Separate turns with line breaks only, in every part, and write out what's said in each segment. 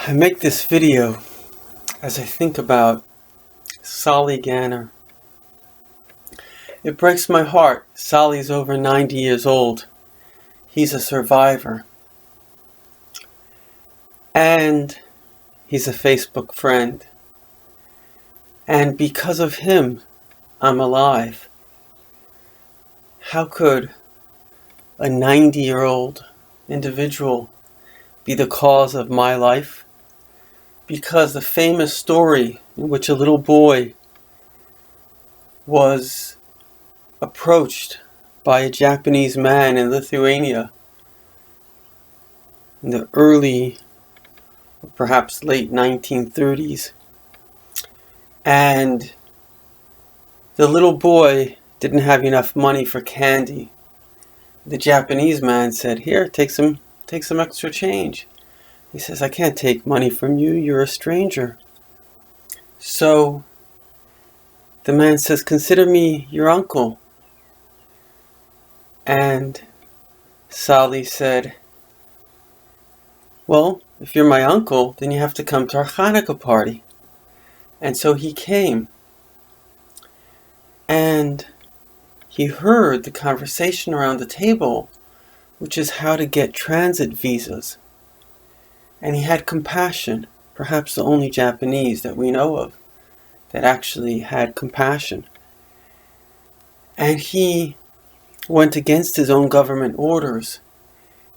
I make this video as I think about Solly Ganner. It breaks my heart. Solly's over 90 years old. He's a survivor. And he's a Facebook friend. And because of him, I'm alive. How could a 90-year-old individual be the cause of my life? Because the famous story in which a little boy was approached by a Japanese man in Lithuania in the early, perhaps late 1930s. And the little boy didn't have enough money for candy. The Japanese man said, "Here, take some extra change." He says, "I can't take money from you. You're a stranger." So the man says, "Consider me your uncle." And Solly said, "Well, if you're my uncle, then you have to come to our Hanukkah party." And so he came. And he heard the conversation around the table, which is how to get transit visas. And he had compassion, perhaps the only Japanese that we know of that actually had compassion. And he went against his own government orders,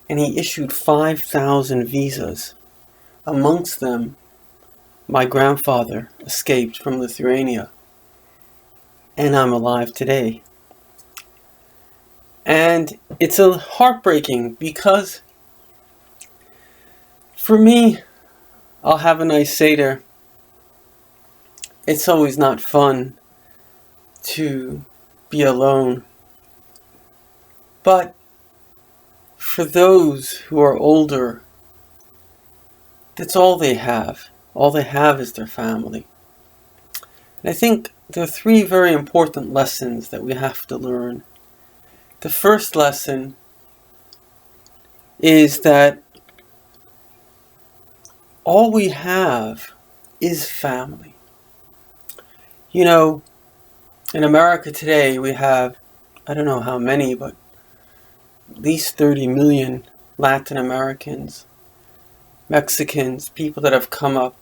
and he issued 5,000 visas. Amongst them, my grandfather escaped from Lithuania, and I'm alive today. And it's heartbreaking because for me, I'll have a nice Seder. It's always not fun to be alone. But for those who are older, that's all they have. All they have is their family. And I think there are three very important lessons that we have to learn. The first lesson is that all we have is family. You know, in America today we have, I don't know how many, but at least 30 million Latin Americans, Mexicans, people that have come up.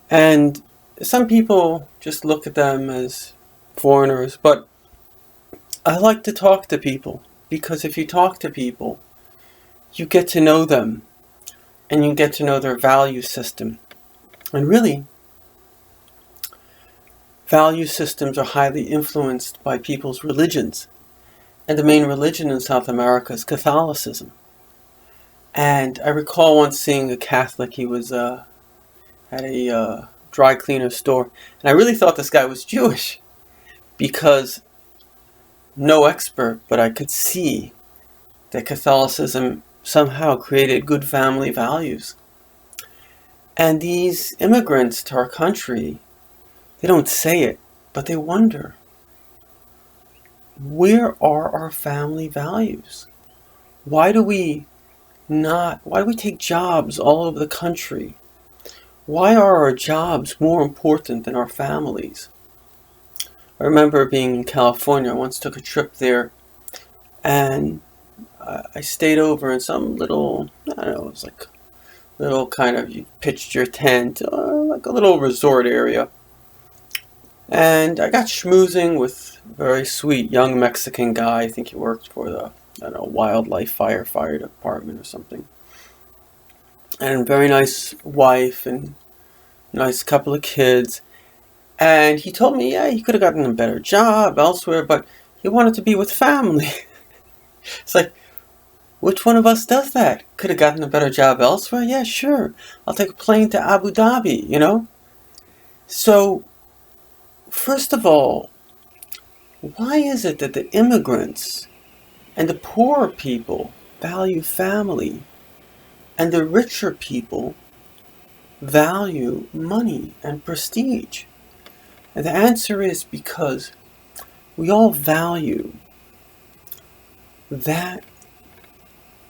And some people just look at them as foreigners, but I like to talk to people, because if you talk to people, you get to know them, and you get to know their value system. And really, value systems are highly influenced by people's religions. And the main religion in South America is Catholicism. And I recall once seeing a Catholic. He was at a dry cleaner store. And I really thought this guy was Jewish, because no expert, but I could see that Catholicism somehow created good family values. And these immigrants to our country, they don't say it, but they wonder, where are our family values? Why do we take jobs all over the country? Why are our jobs more important than our families? I remember being in California. I once took a trip there, and I stayed over in some little, I don't know, it was like little kind of, you pitched your tent, like a little resort area. And I got schmoozing with a very sweet young Mexican guy. I think he worked for the, wildlife fire department or something. And very nice wife and nice couple of kids. And he told me, yeah, he could have gotten a better job elsewhere, but he wanted to be with family. It's like, which one of us does that? Could have gotten a better job elsewhere? Yeah, sure. I'll take a plane to Abu Dhabi, So, first of all, why is it that the immigrants and the poorer people value family, and the richer people value money and prestige? And the answer is because we all value that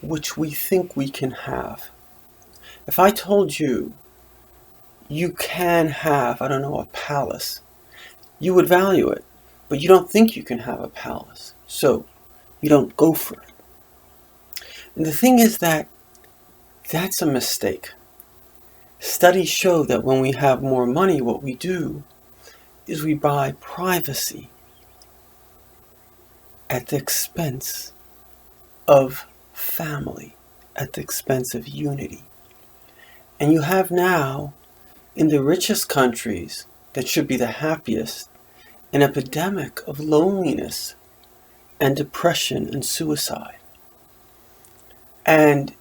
which we think we can have. If I told you you can have, I don't know, a palace, you would value it, but you don't think you can have a palace, so you don't go for it. And the thing is that that's a mistake. Studies show that when we have more money, what we do is we buy privacy at the expense of family, at the expense of unity. And you have now, in the richest countries that should be the happiest, an epidemic of loneliness and depression and suicide. And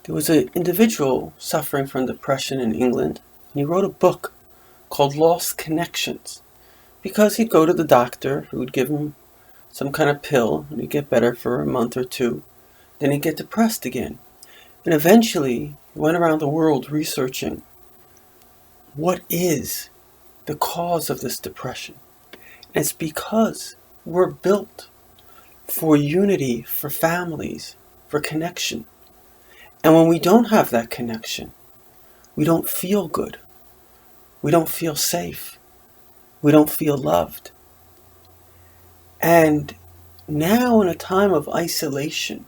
there was an individual suffering from depression in England, and he wrote a book called Lost Connections, because he'd go to the doctor who would give him some kind of pill, and he'd get better for a month or two, then he'd get depressed again. And eventually, he went around the world researching what is the cause of this depression. And it's because we're built for unity, for families, for connection. And when we don't have that connection, we don't feel good. We don't feel safe. We don't feel loved. And now, in a time of isolation,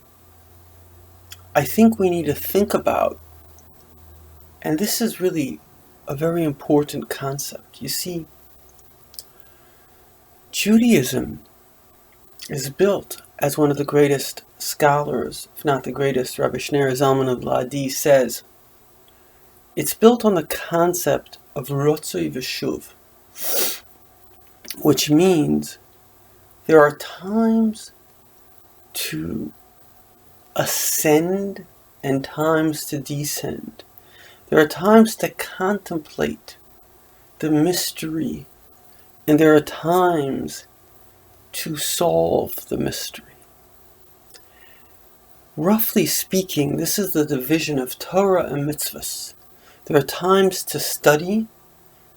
I think we need to think about, and this is really a very important concept. You see, Judaism is built, as one of the greatest scholars, if not the greatest, Rabbi Shneur Zalman of Ladi says, it's built on the concept of Rotzoi v'Shuv, which means there are times to ascend and times to descend. There are times to contemplate the mystery, and there are times to solve the mystery. Roughly speaking, this is the division of Torah and mitzvahs. There are times to study,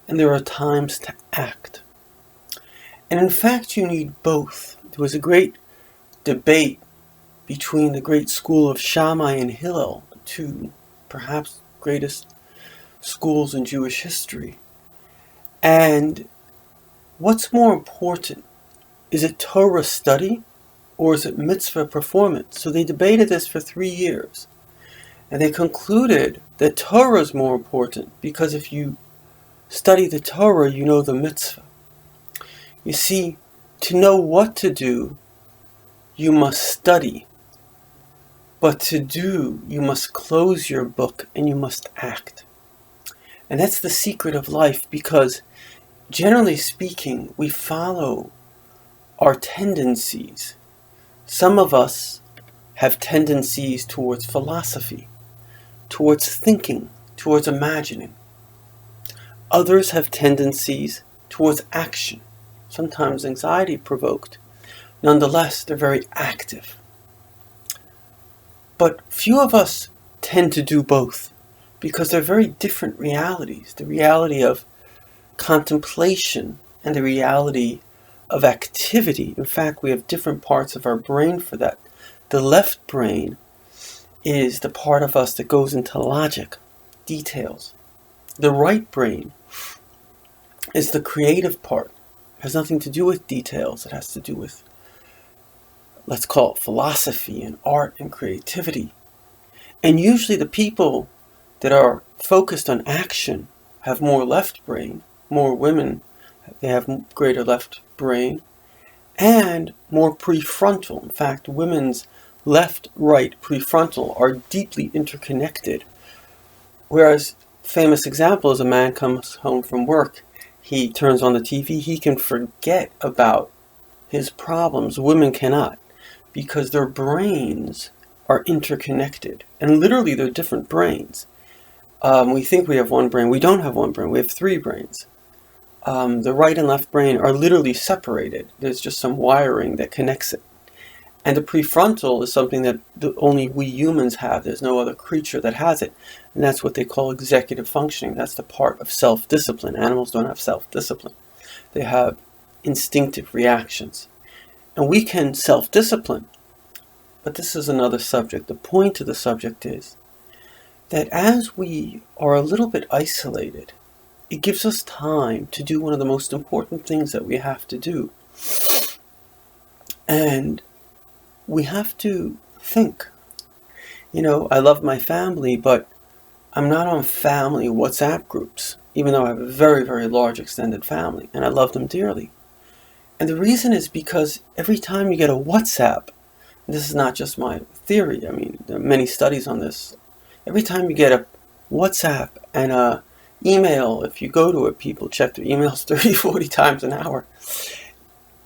and there are times to act. And in fact, you need both. There was a great debate between the great school of Shammai and Hillel, the two perhaps greatest schools in Jewish history. And what's more important? Is it Torah study or is it mitzvah performance? So they debated this for 3 years. And they concluded that Torah is more important because if you study the Torah, you know the mitzvah. You see, to know what to do, you must study. But to do, you must close your book and you must act. And that's the secret of life, because generally speaking, we follow our tendencies. Some of us have tendencies towards philosophy, towards thinking, towards imagining. Others have tendencies towards action, sometimes anxiety provoked. Nonetheless, they're very active. But few of us tend to do both because they're very different realities. The reality of contemplation and the reality of activity. In fact, we have different parts of our brain for that. The left brain is the part of us that goes into logic, details. The right brain is the creative part. It has nothing to do with details. It has to do with, let's call it, philosophy and art and creativity. And usually the people that are focused on action have more left brain. More women, they have greater left brain, and more prefrontal. In fact, women's left, right, prefrontal are deeply interconnected. Whereas, famous example is a man comes home from work, he turns on the TV, he can forget about his problems. Women cannot, because their brains are interconnected. And literally, they're different brains. We think we have one brain. We don't have one brain. We have 3 brains. The right and left brain are literally separated. There's just some wiring that connects it. And the prefrontal is something that only we humans have. There's no other creature that has it. And that's what they call executive functioning. That's the part of self-discipline. Animals don't have self-discipline. They have instinctive reactions. And we can self-discipline. But this is another subject. The point of the subject is that as we are a little bit isolated, it gives us time to do one of the most important things that we have to do. And we have to think. I love my family, but I'm not on family WhatsApp groups, even though I have a very, very large extended family, and I love them dearly. And the reason is because every time you get a WhatsApp, and this is not just my theory, there are many studies on this. Every time you get a WhatsApp and a email, if you go to it, people check their emails 30, 40 times an hour,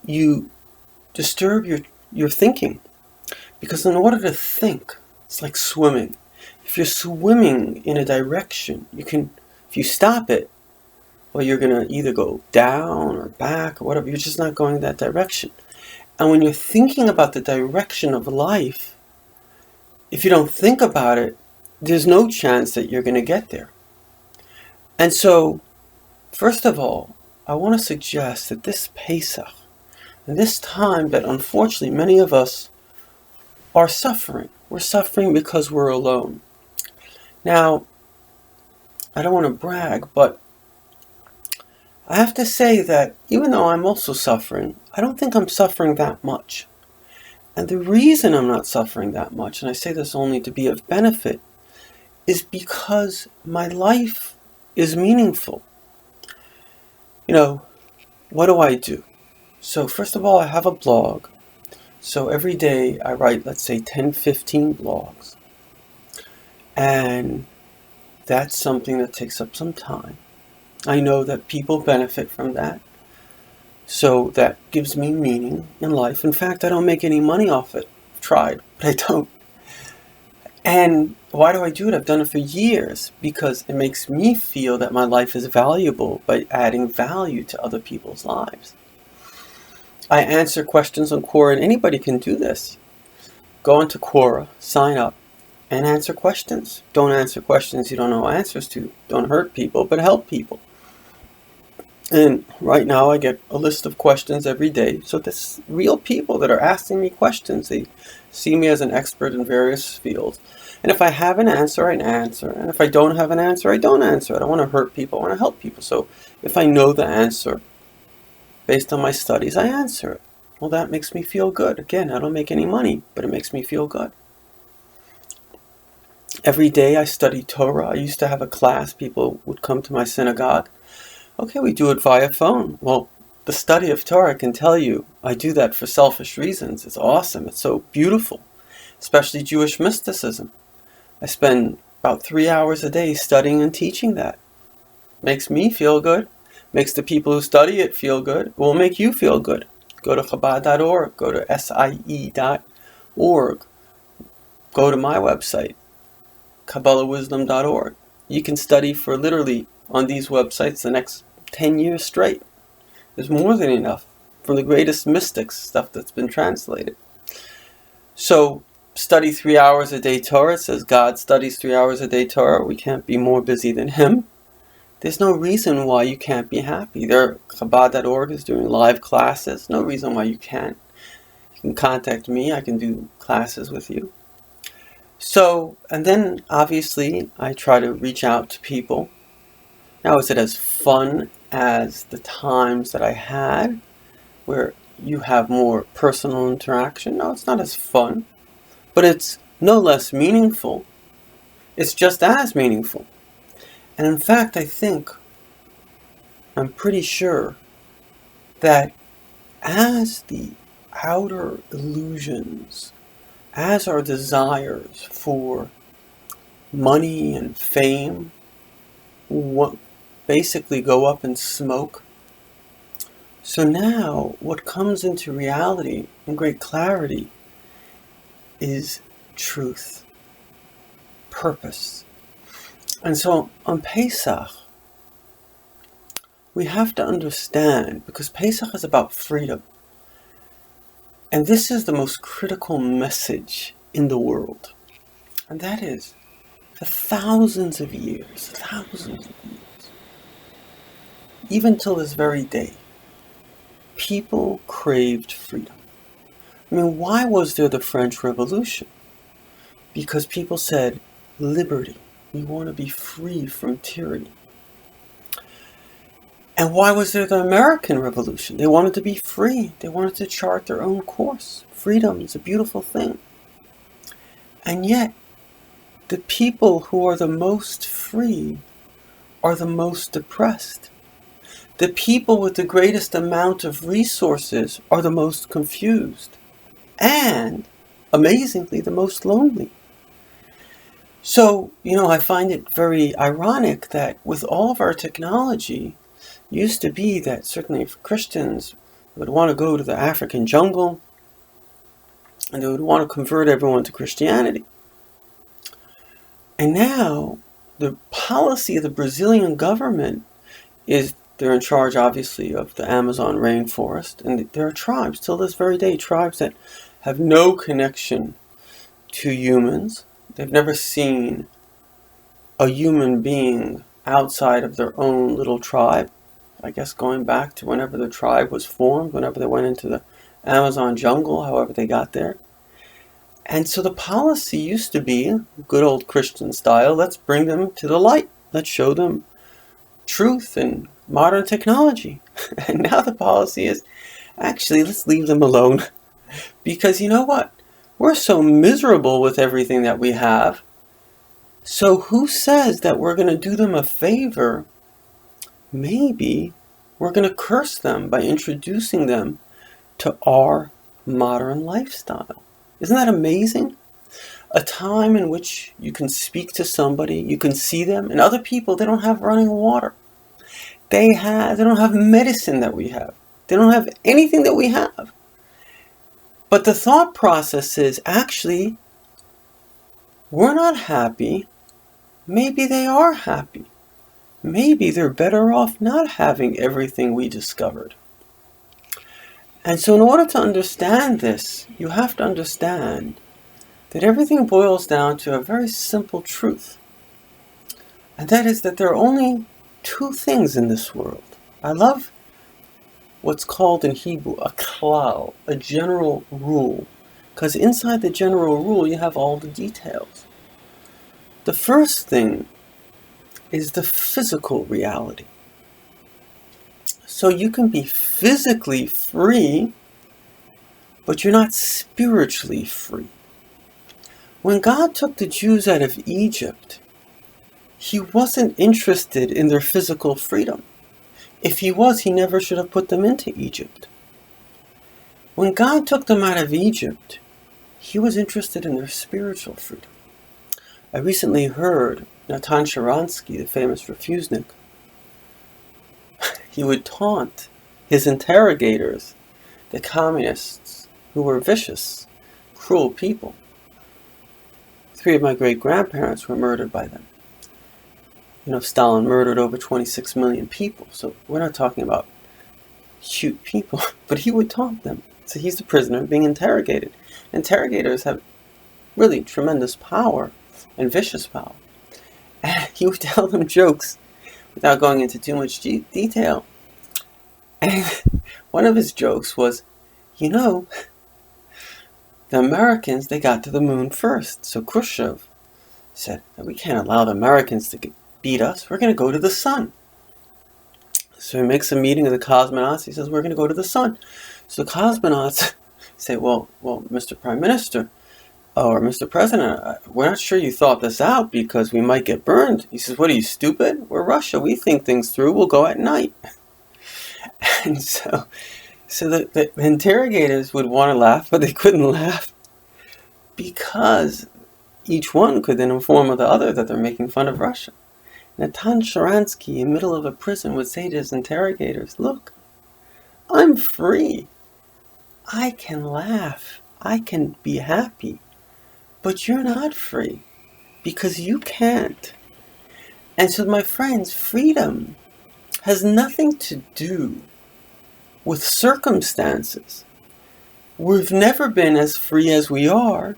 you disturb your thinking. Because in order to think, it's like swimming. If you're swimming in a direction, if you stop it, well, you're going to either go down or back or whatever. You're just not going that direction. And when you're thinking about the direction of life, if you don't think about it, there's no chance that you're going to get there. And so, first of all, I want to suggest that this Pesach, and this time that unfortunately many of us are suffering. We're suffering because we're alone. Now, I don't want to brag, but I have to say that even though I'm also suffering, I don't think I'm suffering that much. And the reason I'm not suffering that much, and I say this only to be of benefit, is because my life is meaningful. What do I do? So first of all, I have a blog. So every day I write, let's say, 10, 15 blogs. And that's something that takes up some time. I know that people benefit from that. So that gives me meaning in life. In fact, I don't make any money off it. I've tried, but I don't. And why do I do it? I've done it for years because it makes me feel that my life is valuable by adding value to other people's lives. I answer questions on Quora, and anybody can do this. Go into Quora, sign up, and answer questions. Don't answer questions you don't know answers to. Don't hurt people, but help people. And right now I get a list of questions every day. So there's real people that are asking me questions. They see me as an expert in various fields. And if I have an answer, I answer. And if I don't have an answer, I don't answer. I don't want to hurt people. I want to help people. So if I know the answer, based on my studies, I answer it. Well, that makes me feel good. Again, I don't make any money, but it makes me feel good. Every day I study Torah. I used to have a class. People would come to my synagogue. Okay, we do it via phone. Well, the study of Torah, I can tell you, I do that for selfish reasons. It's awesome. It's so beautiful, especially Jewish mysticism. I spend about 3 hours a day studying and teaching that. Makes me feel good. Makes the people who study it feel good. It will make you feel good. Go to Chabad.org. Go to SIE.org. Go to my website, KabbalahWisdom.org. You can study for literally on these websites the next 10 years straight. There's more than enough from the greatest mystics, stuff that's been translated. So, study 3 hours a day Torah. It says God studies 3 hours a day Torah. We can't be more busy than Him. There's no reason why you can't be happy. Chabad.org is doing live classes. No reason why you can't. You can contact me. I can do classes with you. So, and then obviously I try to reach out to people. Now, is it as fun as the times that I had where you have more personal interaction? No, it's not as fun, but it's no less meaningful. It's just as meaningful. And in fact, I'm pretty sure that as the outer illusions, as our desires for money and fame basically go up in smoke, so now what comes into reality in great clarity is truth, purpose. And so on Pesach, we have to understand, because Pesach is about freedom. And this is the most critical message in the world. And that is, for thousands of years, even till this very day, people craved freedom. Why was there the French Revolution? Because people said, liberty, We want to be free from tyranny. And why was there the American Revolution? They wanted to be free. They wanted to chart their own course. Freedom is a beautiful thing. And yet, the people who are the most free are the most depressed. The people with the greatest amount of resources are the most confused. And, amazingly, the most lonely. So, I find it very ironic that with all of our technology, used to be that certainly if Christians would want to go to the African jungle and they would want to convert everyone to Christianity. And now the policy of the Brazilian government is they're in charge, obviously, of the Amazon rainforest. And there are tribes, till this very day, tribes that have no connection to humans. They've never seen a human being outside of their own little tribe. I guess going back to whenever the tribe was formed, whenever they went into the Amazon jungle, however they got there. And so the policy used to be, good old Christian style, let's bring them to the light. Let's show them truth and modern technology. And now the policy is, actually, let's leave them alone. Because you know what? We're so miserable with everything that we have. So who says that we're going to do them a favor? Maybe we're going to curse them by introducing them to our modern lifestyle. Isn't that amazing? A time in which you can speak to somebody, you can see them, and other people, they don't have running water. They don't have medicine that we have. They don't have anything that we have. But the thought process is, actually, we're not happy. Maybe they are happy. Maybe they're better off not having everything we discovered. And so in order to understand this, you have to understand that everything boils down to a very simple truth. And that is that there are only two things in this world. I love what's called in Hebrew a klal, a general rule. Because inside the general rule you have all the details. The first thing is the physical reality. So you can be physically free, but you're not spiritually free. When God took the Jews out of Egypt, He wasn't interested in their physical freedom. If He was, He never should have put them into Egypt. When God took them out of Egypt, He was interested in their spiritual freedom. I recently heard Natanz Iranski, the famous refusenik, he would taunt his interrogators, the communists, who were vicious, cruel people. 3 of my great-grandparents were murdered by them. Stalin murdered over 26 million people, so we're not talking about cute people, but he would taunt them. So he's the prisoner being interrogated. Interrogators have really tremendous power and vicious power. And he would tell them jokes without going into too much detail. And one of his jokes was, the Americans, they got to the moon first. So Khrushchev said, we can't allow the Americans to beat us. We're going to go to the sun. So he makes a meeting of the cosmonauts. He says, we're going to go to the sun. So the cosmonauts say, well, Mr. Prime Minister, or Mr. President, we're not sure you thought this out because we might get burned. He says, what are you, stupid? We're Russia. We think things through. We'll go at night. And so the interrogators would want to laugh, but they couldn't laugh because each one could then inform the other that they're making fun of Russia. Natanz Iranski, in the middle of a prison, would say to his interrogators, look, I'm free. I can laugh. I can be happy. But you're not free because you can't. And so, my friends, freedom has nothing to do with circumstances. We've never been as free as we are,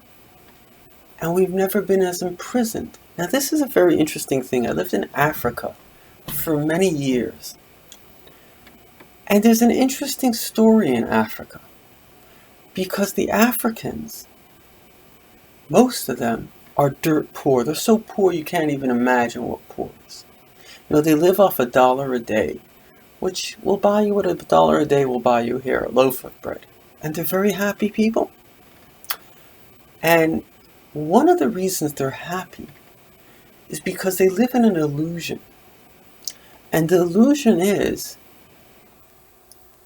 and we've never been as imprisoned. Now, this is a very interesting thing. I lived in Africa for many years. And there's an interesting story in Africa because the Africans, most of them, are dirt poor. They're so poor you can't even imagine what poor is. They live off $1 a day, which will buy you what $1 a day will buy you here, a loaf of bread. And they're very happy people. And one of the reasons they're happy is because they live in an illusion. And the illusion is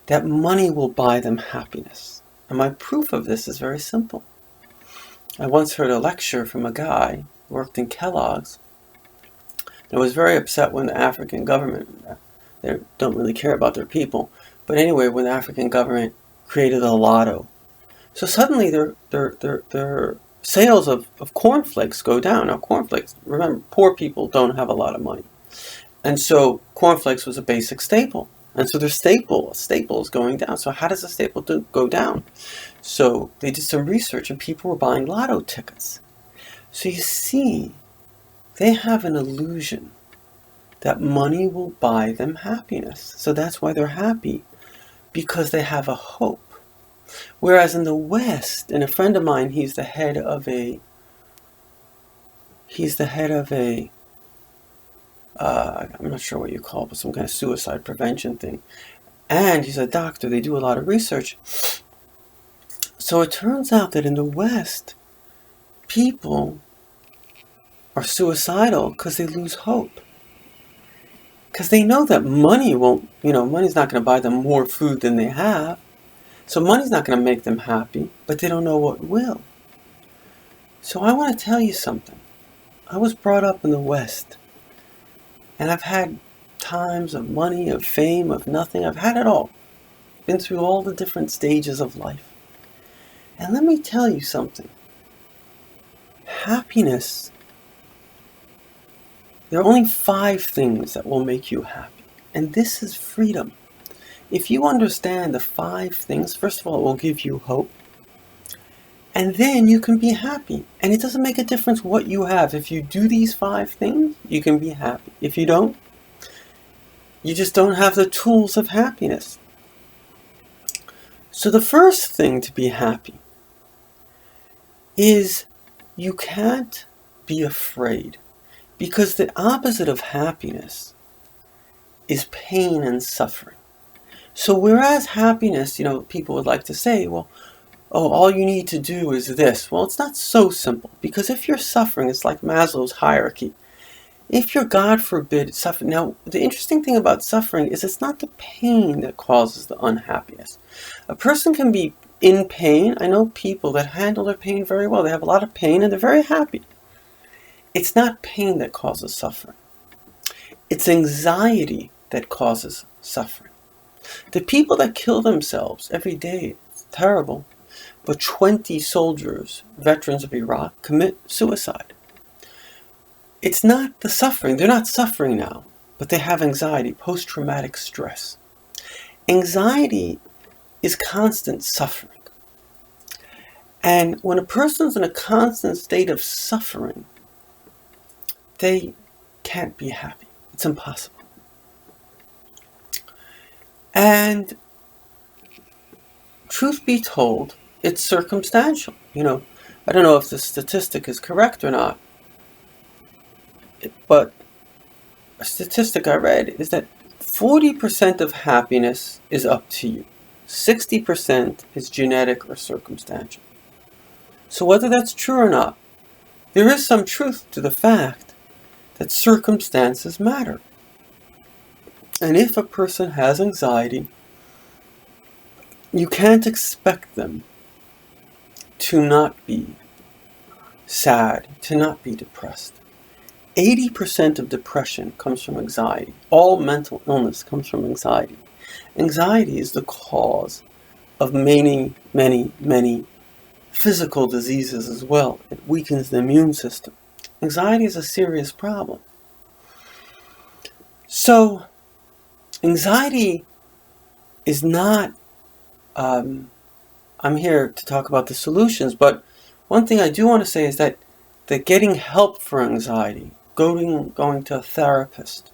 that money will buy them happiness. And my proof of this is very simple. I once heard a lecture from a guy who worked in Kellogg's and was very upset when the African government, they don't really care about their people, but anyway, when the African government created a lotto. So suddenly their sales of cornflakes go down. Now cornflakes, remember, poor people don't have a lot of money. And so cornflakes was a basic staple. And so their staple is going down. So how does a staple go down? So they did some research and people were buying lotto tickets. So you see, they have an illusion that money will buy them happiness. So that's why they're happy, because they have a hope. Whereas in the West, and a friend of mine, he's the head of a I'm not sure what you call it, but some kind of suicide prevention thing. And he's a doctor. They do a lot of research. So it turns out that in the West, people are suicidal because they lose hope. Because they know that money won't, money's not going to buy them more food than they have. So money's not going to make them happy, but they don't know what will. So I want to tell you something. I was brought up in the West. And I've had times of money, of fame, of nothing. I've had it all. Been through all the different stages of life. And let me tell you something. Happiness, there are only 5 things that will make you happy. And this is freedom. If you understand the 5 things, first of all, it will give you hope. And then you can be happy. And it doesn't make a difference what you have. If you do these 5 things, you can be happy. If you don't, you just don't have the tools of happiness. So the first thing to be happy is you can't be afraid. Because the opposite of happiness is pain and suffering. So whereas happiness, people would like to say, well, all you need to do is this. Well, it's not so simple. Because if you're suffering, it's like Maslow's hierarchy. If you're, God forbid, suffering. Now, the interesting thing about suffering is it's not the pain that causes the unhappiness. A person can be in pain. I know people that handle their pain very well. They have a lot of pain and they're very happy. It's not pain that causes suffering. It's anxiety that causes suffering. The people that kill themselves every day, it's terrible. But 20 soldiers, veterans of Iraq, commit suicide. It's not the suffering. They're not suffering now, but they have anxiety, post-traumatic stress. Anxiety is constant suffering. And when a person's in a constant state of suffering, they can't be happy. It's impossible. And truth be told, it's circumstantial. I don't know if the statistic is correct or not, but a statistic I read is that 40% of happiness is up to you. 60% is genetic or circumstantial. So whether that's true or not, there is some truth to the fact that circumstances matter. And if a person has anxiety, you can't expect them to not be sad, to not be depressed. 80% of depression comes from anxiety. All mental illness comes from anxiety. Anxiety is the cause of many, many, many physical diseases as well. It weakens the immune system. Anxiety is a serious problem. So, anxiety is not I'm here to talk about the solutions, but one thing I do want to say is that getting help for anxiety, going to a therapist.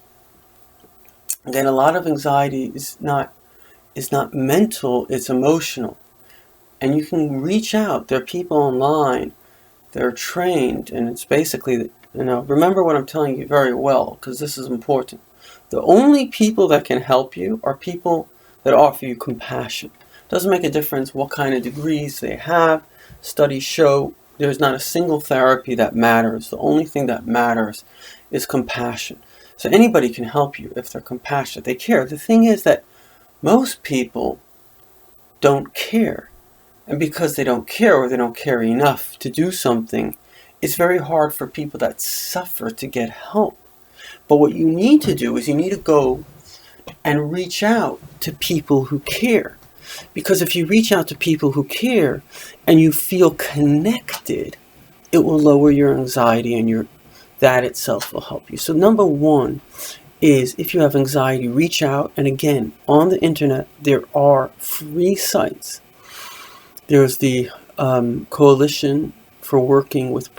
Again, a lot of anxiety is not mental, it's emotional. And you can reach out. There are people online they're trained, and it's basically, remember what I'm telling you very well, because this is important. The only people that can help you are people that offer you compassion. Doesn't make a difference what kind of degrees they have. Studies show there's not a single therapy that matters. The only thing that matters is compassion. So anybody can help you if they're compassionate. They care. The thing is that most people don't care. And because they don't care, or they don't care enough to do something, it's very hard for people that suffer to get help. But what you need to do is you need to go and reach out to people who care. Because if you reach out to people who care and you feel connected, it will lower your anxiety, and that itself will help you. So number one is, if you have anxiety, reach out. And again, on the internet, there are free sites. There's the Coalition for Working with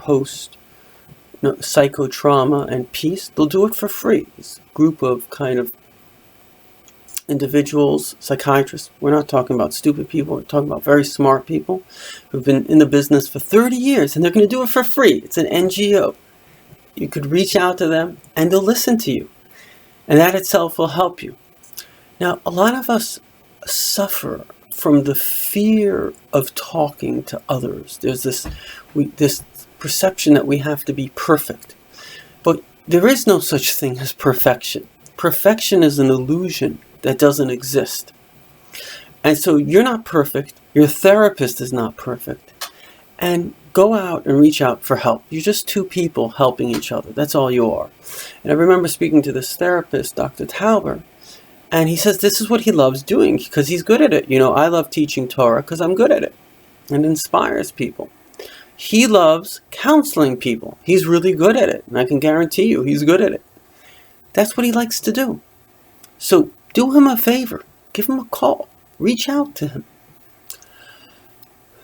Psychotrauma and Peace. They'll do it for free. It's a group of kind of individuals, psychiatrists. We're not talking about stupid people. We're talking about very smart people who've been in the business for 30 years, and they're going to do it for free. It's an NGO. You could reach out to them, and they'll listen to you. And that itself will help you. Now, a lot of us suffer from the fear of talking to others. There's this perception that we have to be perfect. But there is no such thing as perfection. Perfection is an illusion that doesn't exist. And so you're not perfect. Your therapist is not perfect. And go out and reach out for help. You're just two people helping each other. That's all you are. And I remember speaking to this therapist, Dr. Tuaber, and he says this is what he loves doing because he's good at it. I love teaching Torah because I'm good at it. And it inspires people. He loves counseling people. He's really good at it. And I can guarantee you he's good at it. That's what he likes to do. So do him a favor. Give him a call. Reach out to him.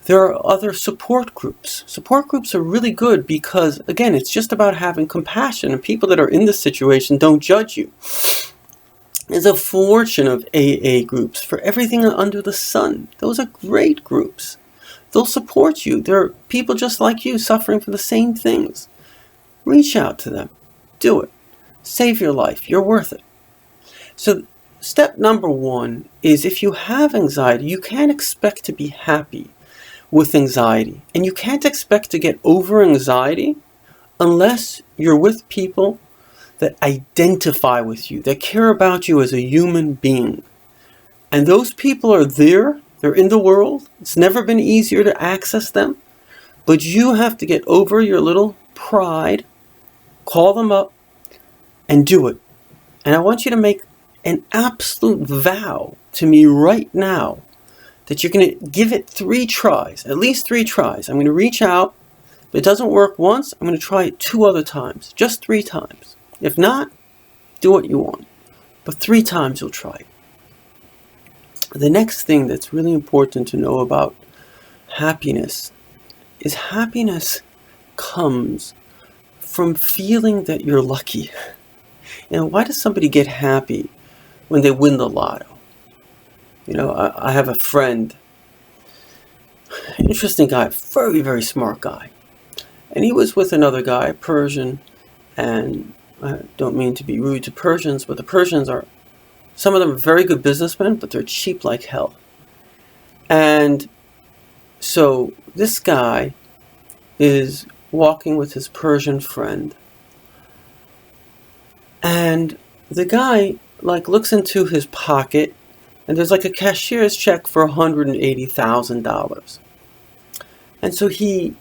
There are other support groups. Support groups are really good because, again, it's just about having compassion. And people that are in this situation don't judge you. There's a fortune of AA groups for everything under the sun. Those are great groups. They'll support you. There are people just like you suffering from the same things. Reach out to them. Do it. Save your life. You're worth it. So step number one is, if you have anxiety, you can't expect to be happy with anxiety. And you can't expect to get over anxiety unless you're with people that identify with you, that care about you as a human being. And those people are there. They're in the world. It's never been easier to access them. But you have to get over your little pride, call them up, and do it. And I want you to make an absolute vow to me right now that you're going to give it 3 tries, at least 3 tries. I'm going to reach out. If it doesn't work once, I'm going to try it 2 other times, just 3 times. If not, do what you want. But 3 times you'll try it. The next thing that's really important to know about happiness is happiness comes from feeling that you're lucky. Why does somebody get happy when they win the lotto? I have a friend, interesting guy, very, very smart guy. And he was with another guy, Persian, and I don't mean to be rude to Persians, but the Persians are, some of them are very good businessmen, but they're cheap like hell. And so this guy is walking with his Persian friend. And the guy looks into his pocket, and there's a cashier's check for $180,000. And so he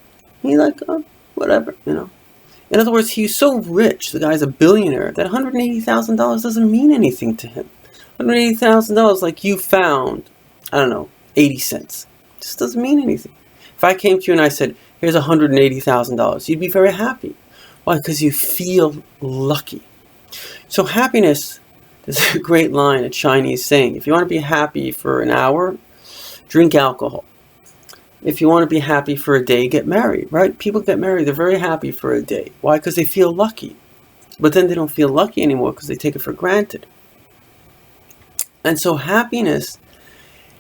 whatever, In other words, he's so rich, the guy's a billionaire, that $180,000 doesn't mean anything to him. $180,000 like you found, 80 cents. It just doesn't mean anything. If I came to you and I said, here's $180,000, you'd be very happy. Why? Because you feel lucky. So happiness, there's a great line, a Chinese saying, if you want to be happy for an hour, drink alcohol. If you want to be happy for a day, get married, right? People get married, they're very happy for a day. Why? Because they feel lucky. But then they don't feel lucky anymore because they take it for granted. And so happiness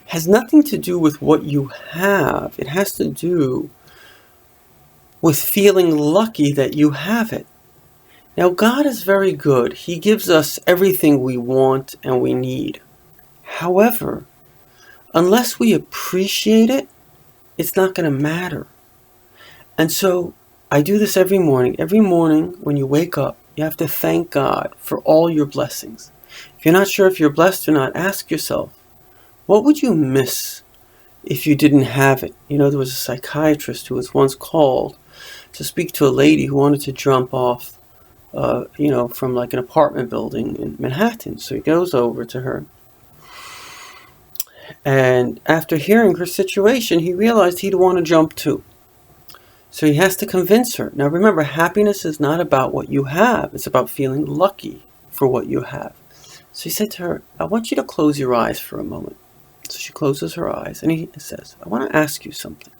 has nothing to do with what you have. It has to do with feeling lucky that you have it. Now, God is very good. He gives us everything we want and we need. However, unless we appreciate it, it's not going to matter. And so I do this every morning. Every morning when you wake up, you have to thank God for all your blessings. If you're not sure if you're blessed or not, ask yourself, what would you miss if you didn't have it? You know, there was a psychiatrist who was once called to speak to a lady who wanted to jump off, from like an apartment building in Manhattan. So he goes over to her. And after hearing her situation, he realized he'd want to jump too. So he has to convince her. Now remember, happiness is not about what you have. It's about feeling lucky for what you have. So he said to her, I want you to close your eyes for a moment. So she closes her eyes and he says, I want to ask you something.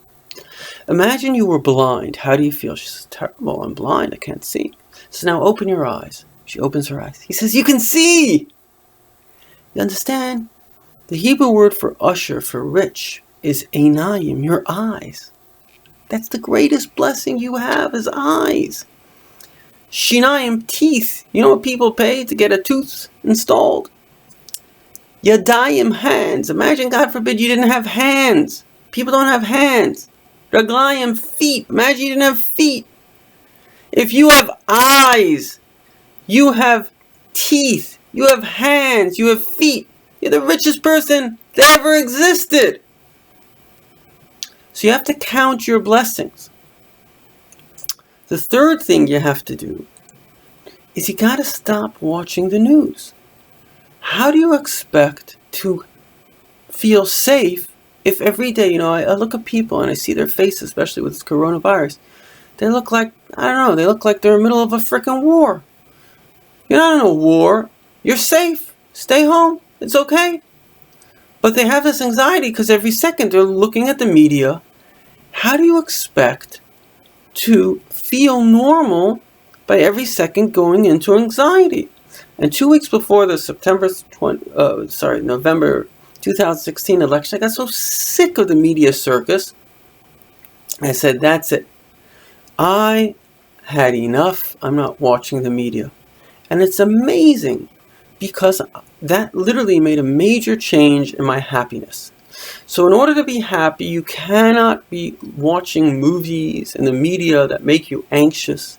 Imagine you were blind. How do you feel? She says, terrible, I'm blind, I can't see. So now open your eyes. She opens her eyes. He says, you can see! You understand? The Hebrew word for usher, for rich, is einayim, your eyes. That's the greatest blessing you have, is eyes. Shinayim, teeth. You know what people pay to get a tooth installed? Yadayim, hands. Imagine, God forbid, you didn't have hands. People don't have hands. Raglayim, feet. Imagine you didn't have feet. If you have eyes, you have teeth, you have hands, you have feet, you're the richest person that ever existed. So you have to count your blessings. The third thing you have to do is you got to stop watching the news. How do you expect to feel safe if every day, I look at people and I see their faces, especially with this coronavirus, they look like, they look like they're in the middle of a freaking war. You're not in a war. You're safe. Stay home. It's okay. But they have this anxiety because every second they're looking at the media. How do you expect to feel normal by every second going into anxiety? And 2 weeks before the November 2016 election, I got so sick of the media circus. I said, that's it. I had enough. I'm not watching the media. And it's amazing because that literally made a major change in my happiness. So in order to be happy, you cannot be watching movies and the media that make you anxious.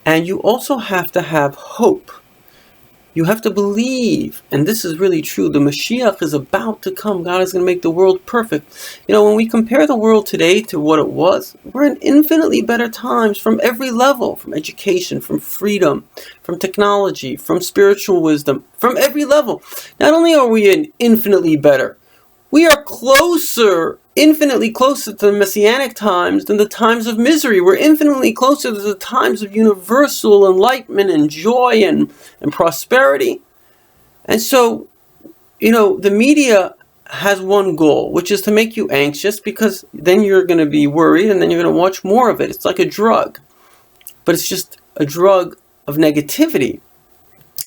And you also have to have hope. You have to believe, and this is really true, the Moshiach is about to come. God is going to make the world perfect. When we compare the world today to what it was, we're in infinitely better times from every level, from education, from freedom, from technology, from spiritual wisdom, from every level. Not only are we in infinitely better, we are closer, infinitely closer to the Messianic times than the times of misery. We're infinitely closer to the times of universal enlightenment and joy and prosperity. And so, the media has one goal, which is to make you anxious because then you're going to be worried and then you're going to watch more of it. It's like a drug, but it's just a drug of negativity,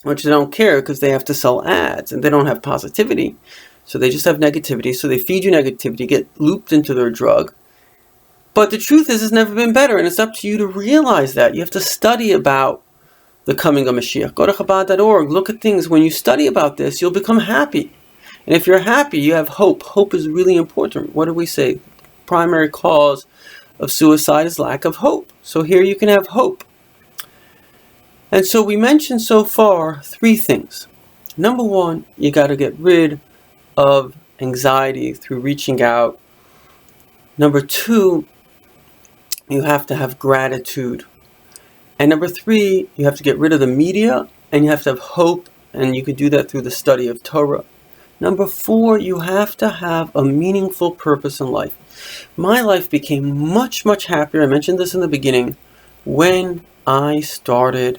which they don't care because they have to sell ads and they don't have positivity. So they just have negativity. So they feed you negativity, get looped into their drug. But the truth is, it's never been better. And it's up to you to realize that. You have to study about the coming of Moshiach. Go to Chabad.org. Look at things. When you study about this, you'll become happy. And if you're happy, you have hope. Hope is really important. What do we say? Primary cause of suicide is lack of hope. So here you can have hope. And so we mentioned so far 3 things. Number 1, you got to get rid of anxiety through reaching out. Number 2, you have to have gratitude. And number 3, you have to get rid of the media and you have to have hope, and you can do that through the study of Torah. Number 4, you have to have a meaningful purpose in life. My life became much, much happier, I mentioned this in the beginning, when I started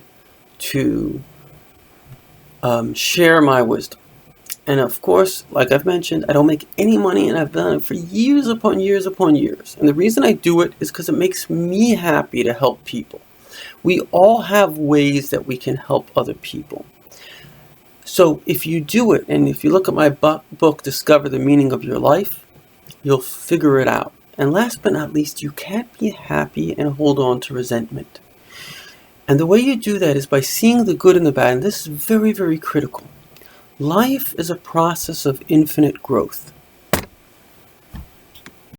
to share my wisdom. And of course, like I've mentioned, I don't make any money, and I've done it for years upon years upon years. And the reason I do it is because it makes me happy to help people. We all have ways that we can help other people. So if you do it, and if you look at my book, Discover the Meaning of Your Life, you'll figure it out. And last but not least, you can't be happy and hold on to resentment. And the way you do that is by seeing the good and the bad. And this is very, very critical. Life is a process of infinite growth.